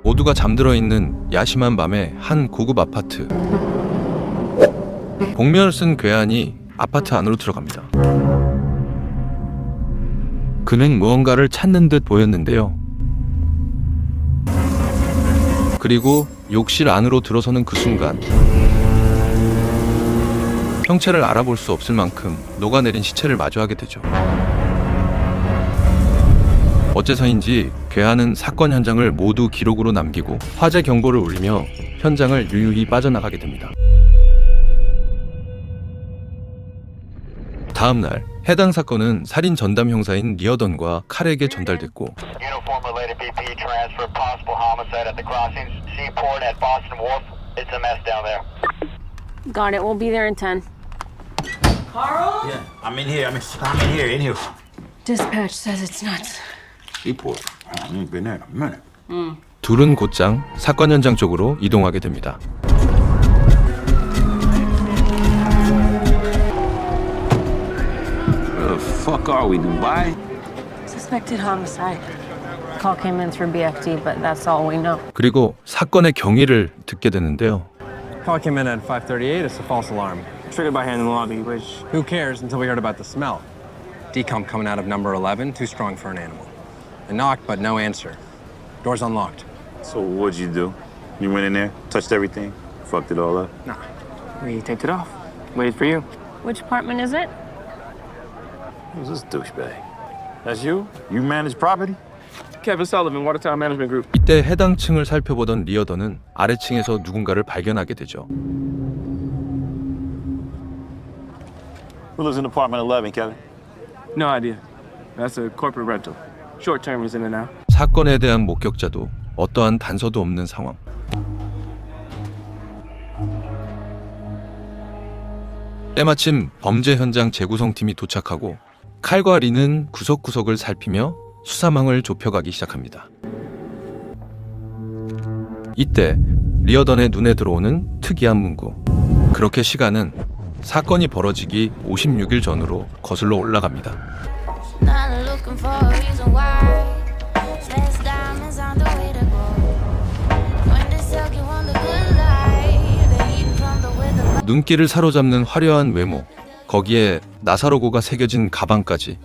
모두가 잠들어 있는 야심한 밤의 한 고급 아파트. 복면을 쓴 괴한이 아파트 안으로 들어갑니다. 그는 무언가를 찾는 듯 보였는데요. 그리고 욕실 안으로 들어서는 그 순간 형체를 알아볼 수 없을 만큼 녹아내린 시체를 마주하게 되죠. 어째서인지 괴한은 사건 현장을 모두 기록으로 남기고 화재 경보를 울리며 현장을 유유히 빠져나가게 됩니다. 다음 날 해당 사건은 살인 전담 형사인 리어던과 칼에게 전달됐고 Got it. We'll be there in 10. Carl? Yeah, I'm in here. In here. Dispatch says it's nuts. Seaport. I ain't been there in a minute. 둘은 곧장 사건 현장 쪽으로 이동하게 됩니다. Where the fuck are we, Dubai? Suspected homicide. Call came in through BFD, but that's all we know. 그리고 사건의 경위를 듣게 되는데요. Call came in at 5:38. It's a false alarm. Triggered by hand in the lobby, which... Who cares until we heard about the smell? Decomp coming out of number 11, too strong for an animal. I knocked, but no answer. Door's unlocked. So what'd you do? You went in there, touched everything, fucked it all up? Nah. We taped it off. Waited for you. Which apartment is it? Who's this douchebag? That's you? You manage property? Kevin Sullivan, Watertown Management Group. 이때 해당 층을 살펴보던 리어던은 아래층에서 누군가를 발견하게 되죠. Who lives in apartment 11, Kevin? No idea. That's a corporate rental. Short-term is in and out. 사건에 대한 목격자도 어떠한 단서도 없는 상황. 때마침 범죄 현장 재구성팀이 도착하고 칼과 리는 구석구석을 살피며 수사망을 좁혀가기 시작합니다. 이때 리어던의 눈에 들어오는 특이한 문구. 그렇게 시간은 사건이 벌어지기 56일 전으로 거슬러 올라갑니다. 눈길을 사로잡는 화려한 외모, 거기에 나사로고가 새겨진 가방까지.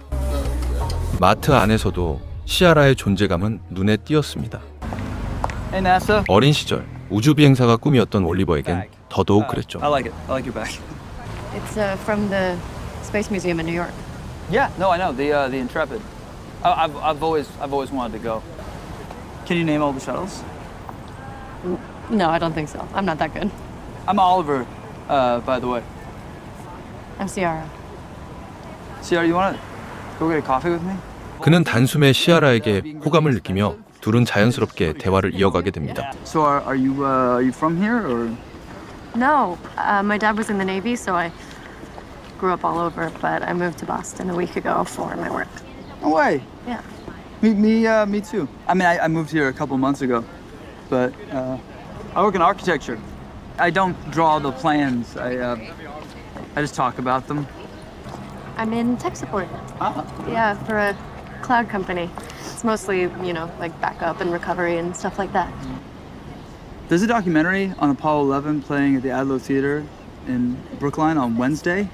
마트 안에서도 시아라의 존재감은 눈에 띄었습니다. Hey NASA. 어린 시절 우주 비행사가 꿈이었던 올리버에겐 더더욱 그랬죠. I like it. I like your bag. It's from the Space Museum in New York. Yeah, no, I know the Intrepid. I've always wanted to go. Can you name all the shuttles? No, I don't think so. I'm not that good. I'm Oliver, by the way. I'm Ciara. Ciara, you wanna go get a coffee with me? 그는 단숨에 시아라에게 호감을 느끼며 둘은 자연스럽게 대화를 이어가게 됩니다. So are you from here or? No, my dad was in the Navy, so I grew up all over, but I moved to Boston a week ago for my work. No way. Yeah. Me too. I mean, I moved here a couple months ago, but I work in architecture. I don't draw the plans. I just talk about them. I'm in tech support. Ah. Yeah, for a cloud company. It's mostly, like backup and recovery and stuff like that. There's a documentary on Apollo 11 playing at the Adler Theater in Brookline on Wednesday. Do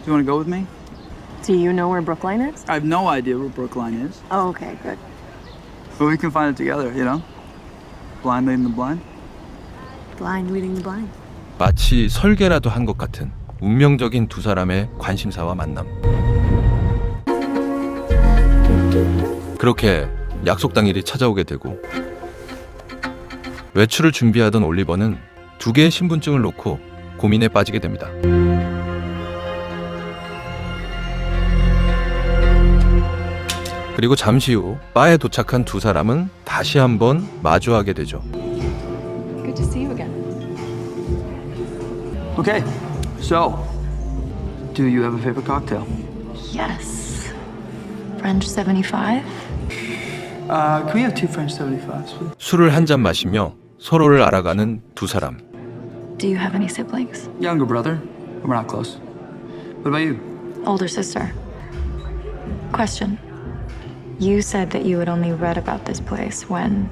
you want to go with me? Do you know where Brookline is? I have no idea where Brookline is, Oh, okay, good. but we can find it together, you know? Blind leading the blind. Blind leading the blind. 마치 설계라도 한 것 같은 운명적인 두 사람의 관심사와 만남. 그렇게 약속 당일이 찾아오게 되고 외출을 준비하던 올리버는 2개의 신분증을 놓고 고민에 빠지게 됩니다. 그리고 잠시 후 바에 도착한 두 사람은 다시 한번 마주하게 되죠. Good to see you again. Okay, so, do you have a favorite cocktail? Yes. French 75? Can we have 2 French 75s, please? 술을 한 잔 마시며 서로를 알아가는 두 사람. Do you have any siblings? Younger brother. We're not close. What about you? Older sister. Question. You said that you had only read about this place when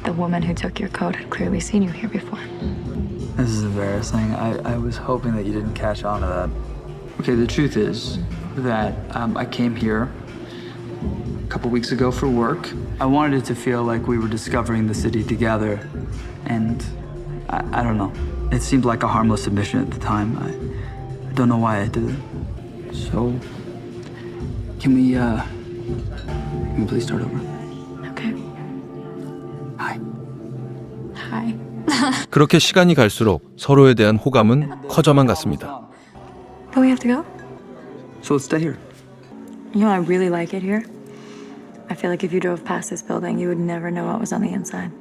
the woman who took your coat had clearly seen you here before. This is embarrassing. I was hoping that you didn't catch on to that. Okay, the truth is that I came here a couple weeks ago for work. I wanted it to feel like we were discovering the city together. And I don't know. It seemed like a harmless admission at the time. I don't know why I did it. So, can we please start over? Okay. Hi. Hi. 그렇게 시간이 갈수록 서로에 대한 호감은 커져만 갔습니다. But we have to go? So let's stay here. You know, I really like it here. I feel like if you drove past this building, you would never know what was on the inside.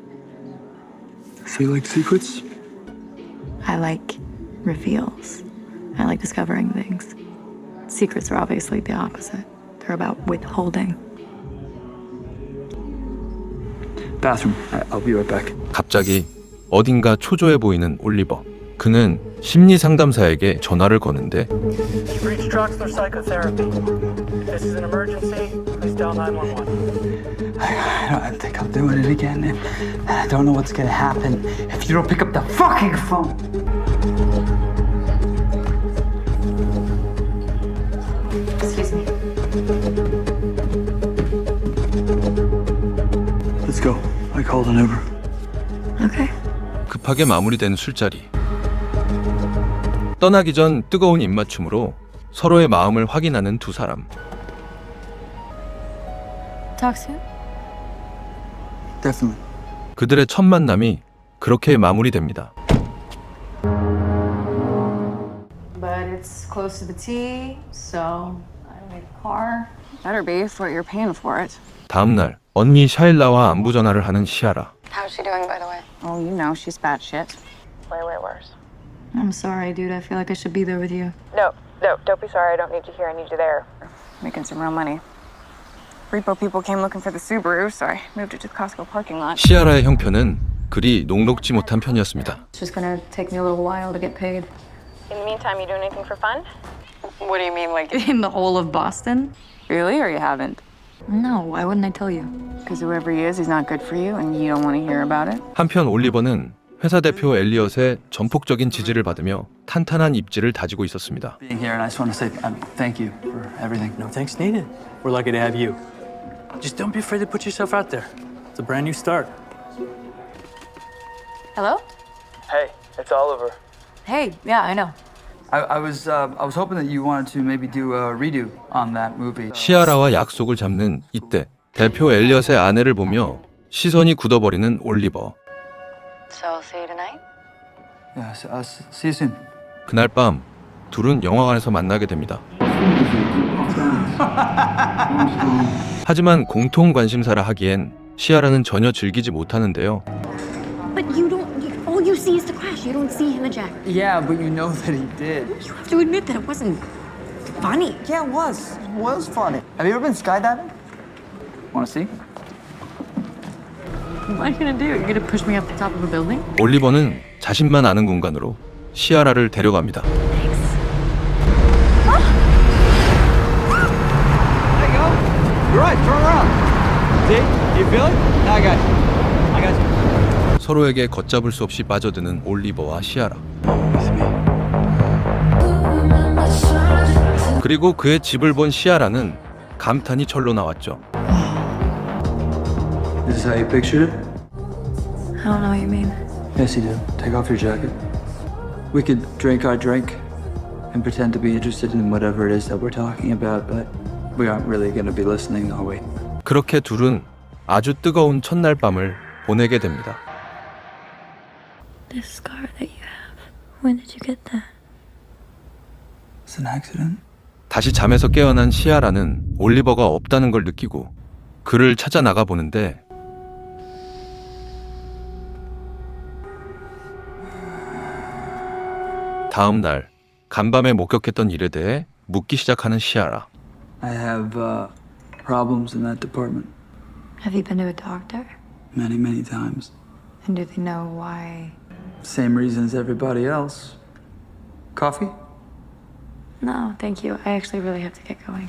So you like secrets? I like reveals. I like discovering things. Secrets are obviously the opposite. They're about withholding. Bathroom. I'll be right back. 갑자기 어딘가 초조해 보이는 올리버. 그는 심리 상담사에게 전화를 거는데 You've reached Troxler Psychotherapy. If this is an emergency, please dial 911. I think I'm doing it again, and I don't know what's gonna happen if you don't pick up the fucking phone. Excuse me. Let's go. I called an Uber. Okay. 급하게 마무리된 술자리. 떠나기 전 뜨거운 입맞춤으로 서로의 마음을 확인하는 두 사람. Talk soon. Definitely. 그들의 첫 만남이 그렇게 마무리됩니다. But it's close to the T, so I need a car. Better be for what you're paying for it. 다음 날 언니 샤일라와 안부 전화를 하는 시아라. How's she doing, by the way? Oh, you know, she's batshit. Way, way worse. I'm sorry, dude. I feel like I should be there with you. No, don't be sorry. I don't need you here. I need you there. Making some real money. Repo people came looking for the Subaru, so I moved it to the Costco parking lot. 시아라의 형편은 그리 녹록지 못한 편이었습니다. It's just gonna take me a little while to get paid. In the meantime, you doing anything for fun? What do you mean, like In the whole of Boston? really, or you haven't? No, why wouldn't I tell you? Because whoever he is, he's not good for you, and you don't want to hear about it. 한편 올리버는 회사 대표 엘리엇의 전폭적인 지지를 받으며 탄탄한 입지를 다지고 있었습니다. Being here, and I just want to say thank you for everything. No thanks needed. We're lucky to have you. Just don't be afraid to put yourself out there. It's a brand new start. Hello? Hey, it's Oliver. Hey, yeah, I know. I was hoping that you wanted to maybe do a redo on that movie. 시아라와 약속을 잡는 이때 대표 엘리엇의 아내를 보며 시선이 굳어버리는 올리버. So I'll see you tonight? Yeah, see you soon. 그날 밤 둘은 영화관에서 만나게 됩니다. 하지만 공통 관심사라 하기엔 시아라는 전혀 즐기지 못하는데요. But you don't. All you see is the crash. You don't see him eject. Yeah, but you know that he did. You have to admit that it wasn't funny. Yeah, it was. It was funny. Have you ever been skydiving? Want to see? What are you gonna do? You're gonna push me up the top of a building? 올리버는 자신만 아는 공간으로 시아라를 데려갑니다. You're right. Turn around. See? You feel it? Now I got you. I got you. 서로에게 걷잡을 수 없이 빠져드는 올리버와 시아라. 그리고 그의 집을 본 시아라는 감탄이 절로 나왔죠. This is how you pictured it? I don't know what you mean. Yes, you do. Take off your jacket. We could drink our drink and pretend to be interested in whatever it is that we're talking about, but we aren't really going to be listening, are we? 그렇게 둘은 아주 뜨거운 첫날 밤을 보내게 됩니다. This scar that you have. When did you get that? It's an accident. 다시 잠에서 깨어난 시아라는 올리버가 없다는 걸 느끼고 그를 찾아 나가 보는데 다음 날 간밤에 목격했던 일에 대해 묻기 시작하는 시아라. I have problems in that department. Have you been to a doctor? Many, many times. And do they know why? Same reasons everybody else. Coffee? No, thank you. I actually really have to get going.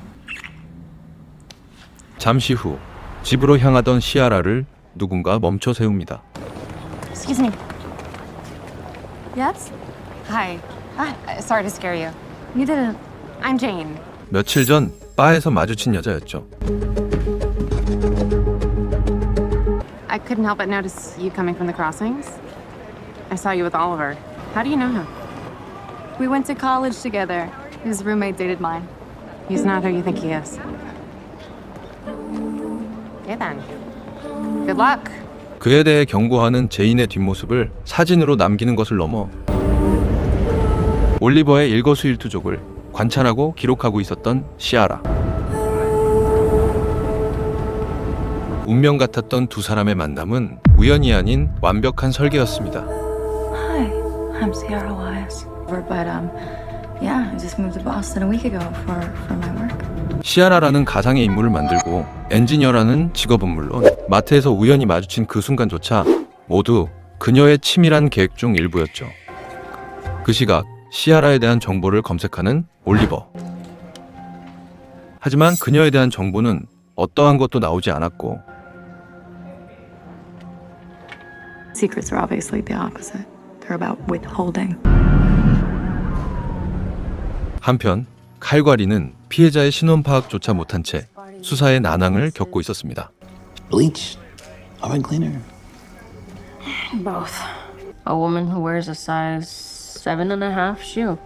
잠시 후 집으로 향하던 시아라를 누군가 멈춰 세웁니다. Excuse me. Yes? Hi. Sorry to scare you. You didn't. I'm Jane. 며칠 전 바에서 마주친 여자였죠. I couldn't help but notice you coming from the crossings. I saw you with Oliver. How do you know him? We went to college together. His roommate dated mine. He's not who you think he is. Okay then. Good luck. 그에 대해 경고하는 제인의 뒷모습을 사진으로 남기는 것을 넘어 올리버의 일거수일투족을 관찰하고 기록하고 있었던 시아라. 운명 같았던 두 사람의 만남은 우연이 아닌 완벽한 설계였습니다. Hi, I'm Sierra Wise. But yeah, I just moved to Boston a week ago for my work. 시아라라는 가상의 인물을 만들고 엔지니어라는 직업은 물론 마트에서 우연히 마주친 그 순간조차 모두 그녀의 치밀한 계획 중 일부였죠. 그 시각 시아라에 대한 정보를 검색하는 올리버. 하지만 그녀에 대한 정보는 어떠한 것도 나오지 않았고 Secrets are obviously the opposite. They're about withholding. 한편 칼과 리는 피해자의 신원 파악조차 못한 채 수사의 난항을 겪고 있었습니다. Bleach. Alright, cleaner. Both. A woman who wears a size 7.5 shoe.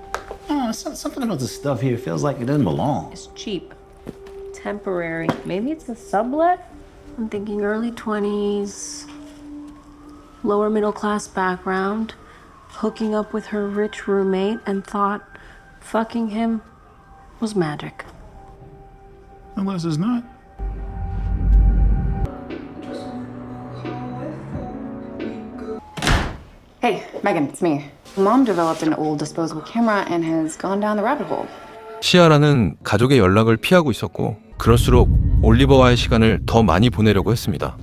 Oh, something about the stuff here feels like it doesn't belong. It's cheap. Temporary. Maybe it's a sublet? I'm thinking early 20s. Lower middle class background. Hooking up with her rich roommate and thought fucking him was magic. Unless it's not. Hey, Megan, it's me. Mom developed an old disposable camera and has gone down the rabbit hole. 시아라는 가족의 연락을 피하고 있었고 그럴수록 올리버와의 시간을 더 많이 보내려고 했습니다.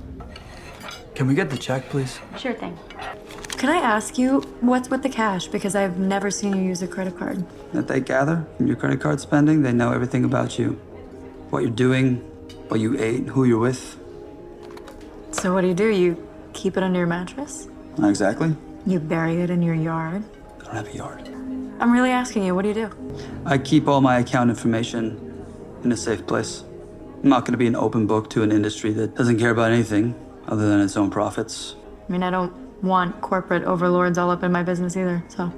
Can we get the check, please? Sure thing. Could I ask you what's with the cash? Because I've never seen you use a credit card. That they gather from your credit card spending, they know everything about you. What you're doing, what you ate, who you're with. So what do? You keep it under your mattress? Not exactly. You bury it in your yard? I don't have a yard. I'm really asking you, what do? I keep all my account information in a safe place. I'm not going to be an open book to an industry that doesn't care about anything other than its own profits. I mean, I don't want corporate overlords all up in my business either, so.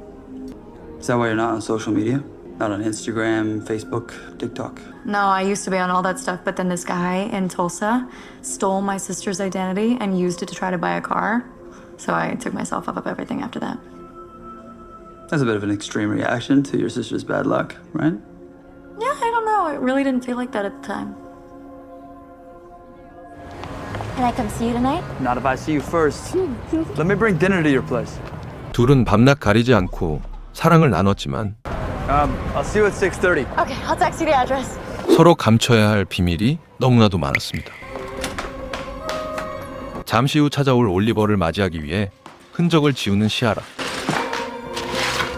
Is that why you're not on social media? Not on Instagram, Facebook, TikTok? No, I used to be on all that stuff, but then this guy in Tulsa stole my sister's identity and used it to try to buy a car. So I took myself off of everything after that. That's a bit of an extreme reaction to your sister's bad luck, right? Yeah, I don't know. It really didn't feel like that at the time. Can I come see you tonight? Not if I see you first. Let me bring dinner to your place. 둘은 밤낮 가리지 않고 사랑을 나눴지만 I'll see you at 6:30. Okay, I'll text you the address. 서로 감춰야 할 비밀이 너무나도 많았습니다. 잠시 후 찾아올 올리버를 맞이하기 위해 흔적을 지우는 시아라.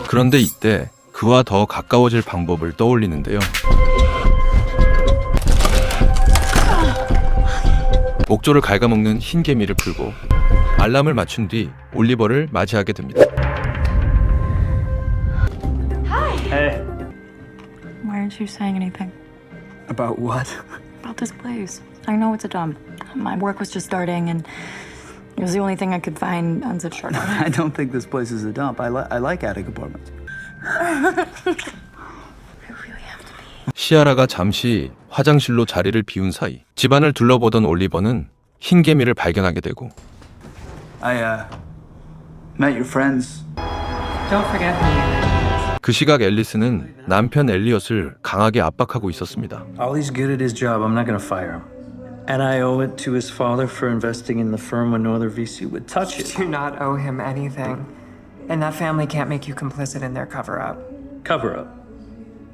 그런데 이때 그와 더 가까워질 방법을 떠올리는데요. 목조를 갉아먹는 흰 개미를 풀고 알람을 맞춘 뒤 올리버를 맞이하게 됩니다. Hey. Why aren't you saying anything? About what? About this place. I know it's a dump. My work was just starting and it was the only thing I could find on such short notice. I don't think this place is a dump. I like attic apartments. 시아라가 잠시 화장실로 자리를 비운 사이 집안을 둘러보던 올리버는 흰 개미를 발견하게 되고 I met your friends. Don't forget me. 그 시각 앨리스는 남편 엘리엇을 강하게 압박하고 있었습니다. All he's good at his job. I'm not gonna fire him. And I owe it to his father for investing in the firm when no other VC would touch it. You do not owe him anything. And that family can't make you complicit in their cover-up. Cover up.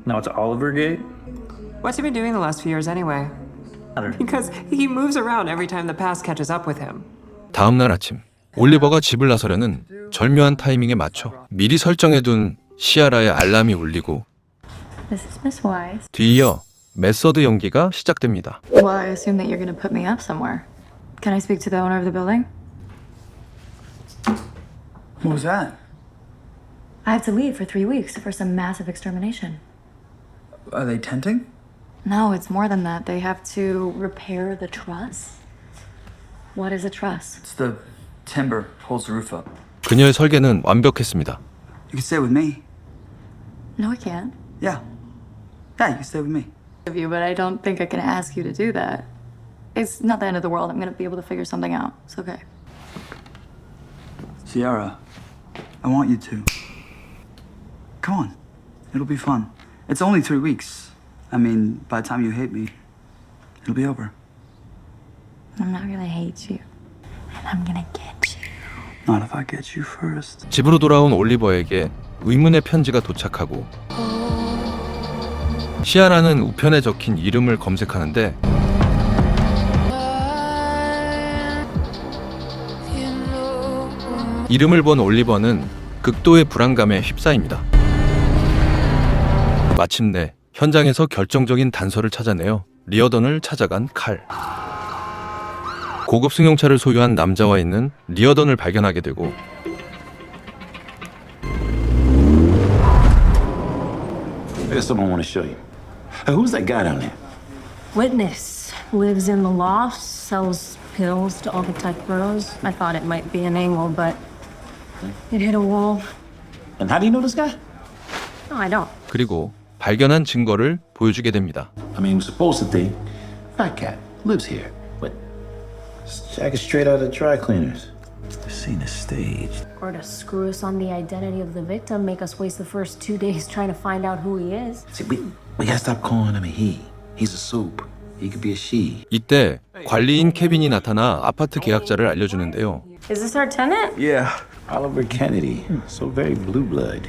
Now it's Oliver Gate? What's he been doing the last few years anyway? Because he moves around every time the past catches up with him. 다음 날 아침 올리버가 집을 나서려는 절묘한 타이밍에 맞춰 미리 설정해둔 시아라의 알람이 울리고 This is Miss Wise. 뒤이어 메서드 연기가 시작됩니다. Well, I assume that you're gonna put me up somewhere. Can I speak to the owner of the building? What was that? I have to leave for 3 weeks for some massive extermination. Are they tenting? No, it's more than that. They have to repair the truss. What is a truss? It's the timber holds the roof up. 그녀의 설계는 완벽했습니다. You can stay with me. No, I can't. Yeah. Yeah, you can stay with me. Of you, but I don't think I can ask you to do that. It's not the end of the world. I'm gonna be able to figure something out. It's okay. Sierra, I want you to. Come on. It'll be fun. It's only 3 weeks. I mean, by the time you hate me, it'll be over. I'm not gonna hate you. And I'm gonna get you. Not if I get you first. 집으로 돌아온 올리버에게 의문의 편지가 도착하고 시아라는 우편에 적힌 이름을 검색하는데 이름을 본 올리버는 극도의 불안감에 휩싸입니다. 마침내 현장에서 결정적인 단서를 찾아내어 리어던을 찾아간 칼. 고급 승용차를 소유한 남자와 있는 리어던을 발견하게 되고 There's someone I want to show you. Who's that guy down there? Witness lives in the loft, sells pills to architect bros. I thought it might be an angle, but it hit a wall. And how do you know this guy? No, I don't. 그리고 발견한 증거를 보여주게 됩니다. I mean, we're supposed to think Fat Cat lives here, but this jacket's straight out of dry cleaners. The scene is staged. Or to screw us on the identity of the victim, make us waste the first 2 days trying to find out who he is. See, we gotta stop calling him a he. He's a soup. He could be a she. 이때 관리인 케빈이 나타나 아파트 계약자를 알려주는데요. Is this our tenant? Yeah, Oliver Kennedy. So very blue blood.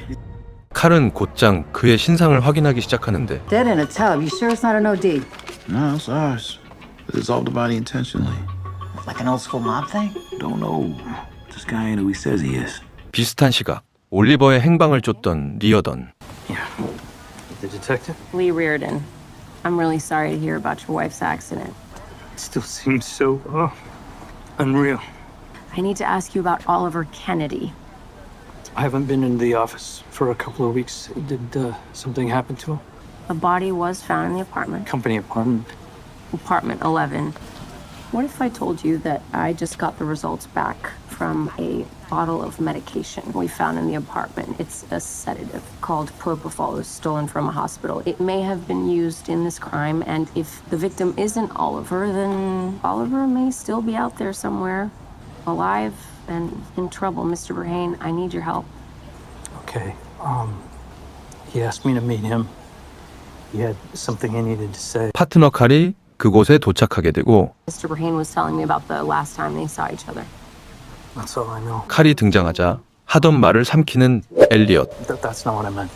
칼은 곧장 그의 신상을 확인하기 시작하는데 Dead in a tub. You sure it's not an OD? No, it's ours. We dissolved the body intentionally. Like an old school mob thing? Don't know. This guy ain't who he says he is. 비슷한 시각 올리버의 행방을 쫓던 리어던. The detective? Lee Reardon. I'm really sorry to hear about your wife's accident. It still seems so unreal. I need to ask you about Oliver Kennedy. I haven't been in the office for a couple of weeks. Did something happen to him? A body was found in the apartment. Company apartment. Apartment 11. What if I told you that I just got the results back from a bottle of medication we found in the apartment? It's a sedative called propofol. It was stolen from a hospital. It may have been used in this crime, and if the victim isn't Oliver, then Oliver may still be out there somewhere, alive and in trouble. Mr. Burhane, I need your help. Okay. He asked me to meet him. He had something he needed to say. 파트너 칼이 그곳에 도착하게 되고 Mr. Burhane was telling me about the last time they saw each other. That's all I know. 칼이 등장하자 하던 말을 삼키는 엘리엇. That's not what I meant.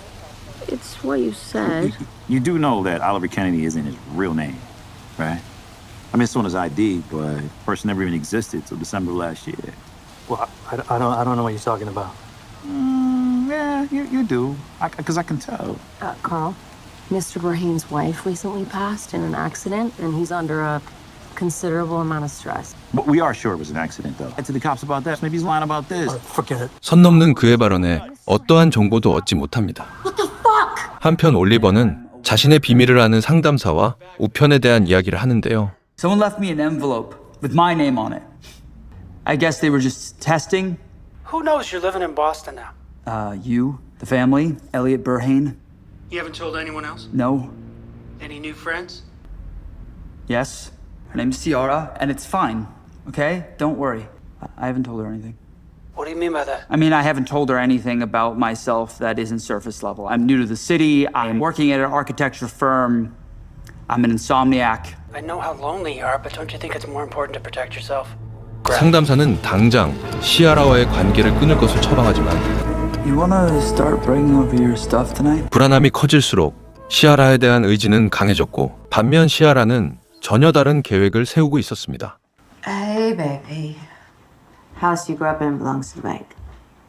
It's what you said. You do know that Oliver Kennedy isn't his real name, right? I mean, it's on his ID, but the person never even existed till December of last year. Well, I don't know what you're talking about. Yeah, you do. Because I can tell. Carl, Mr. Burhane's wife recently passed in an accident, and he's under a considerable amount of stress. But we are sure it was an accident, though. To the cops about that. Maybe he's lying about this. Forget it. 선 넘는 그의 발언에 어떠한 정보도 얻지 못합니다. 한편 올리버는 자신의 비밀을 아는 상담사와 우편에 대한 이야기를 하는데요. Someone left me an envelope with my name on it. I guess they were just testing. Who knows you're living in Boston now? You, the family, Elliot Burhane. You haven't told anyone else? No. Any new friends? Yes. Her name's Ciara, and it's fine. Okay? Don't worry. I haven't told her anything. What do you mean by that? I mean, I haven't told her anything about myself that isn't surface level. I'm new to the city. I'm working at an architecture firm. I'm an insomniac. I know how lonely you are, but don't you think it's more important to protect yourself? 상담사는 당장 시아라와의 관계를 끊을 것을 처방하지만 You wanna start bringing over your stuff tonight? 불안함이 커질수록 시아라에 대한 의지는 강해졌고 반면 시아라는 전혀 다른 계획을 세우고 있었습니다. Hey, baby. House you grew up in belongs to the bank.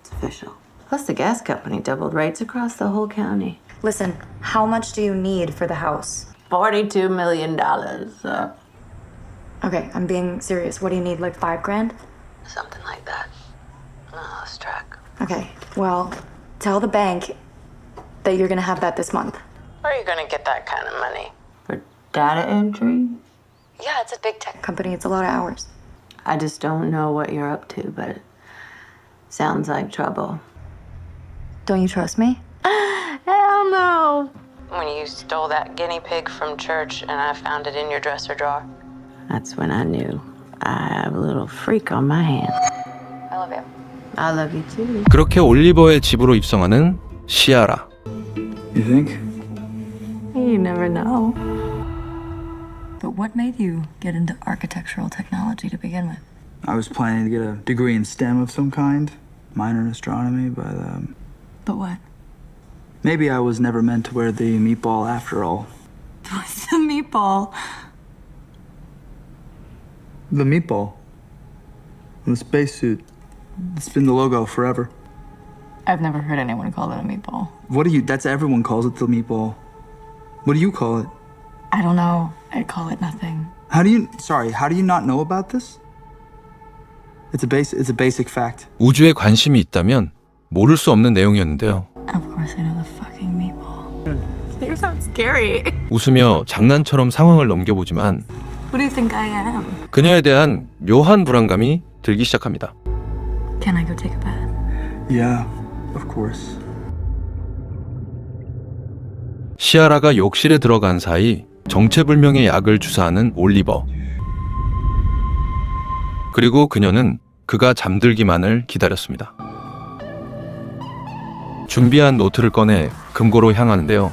It's official. Plus, the gas company doubled rates across the whole county. Listen, how much do you need for the house? $42 million. Okay, I'm being serious. What do you need, like $5,000? Something like that. I lost track. Okay, well, tell the bank that you're gonna have that this month. Where are you gonna get that kind of money? For data entry? Yeah, it's a big tech company. It's a lot of hours. I just don't know what you're up to, but it sounds like trouble. Don't you trust me? Hell no! When you stole that guinea pig from church and I found it in your dresser drawer, that's when I knew I have a little freak on my hands. I love you. I love you too. 그렇게 올리버의 집으로 입성하는 시아라. You think? You never know. But what made you get into architectural technology to begin with? I was planning to get a degree in STEM of some kind, minor in astronomy, but But what? maybe I was never meant to wear the meatball after all. What's the meatball? The meatball. The spacesuit. It's been the logo forever. I've never heard anyone call it a meatball. What do you, that's everyone calls it the meatball. What do you call it? I don't know. I call it nothing. How do you not know about this? It's a basic fact. 우주에 관심이 있다면 모를 수 없는 내용이었는데요. Of course I know the fucking meatball. You sound scary. 웃으며 장난처럼 상황을 넘겨보지만 Who do you think I am? 그녀에 대한 묘한 불안감이 들기 시작합니다. Can I go take a bath? Yeah, of course. 시아라가 욕실에 들어간 사이 정체불명의 약을 주사하는 올리버. 그리고 그녀는 그가 잠들기만을 기다렸습니다. 준비한 노트를 꺼내 금고로 향하는데요.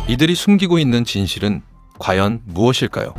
이들이 숨기고 있는 진실은 과연 무엇일까요?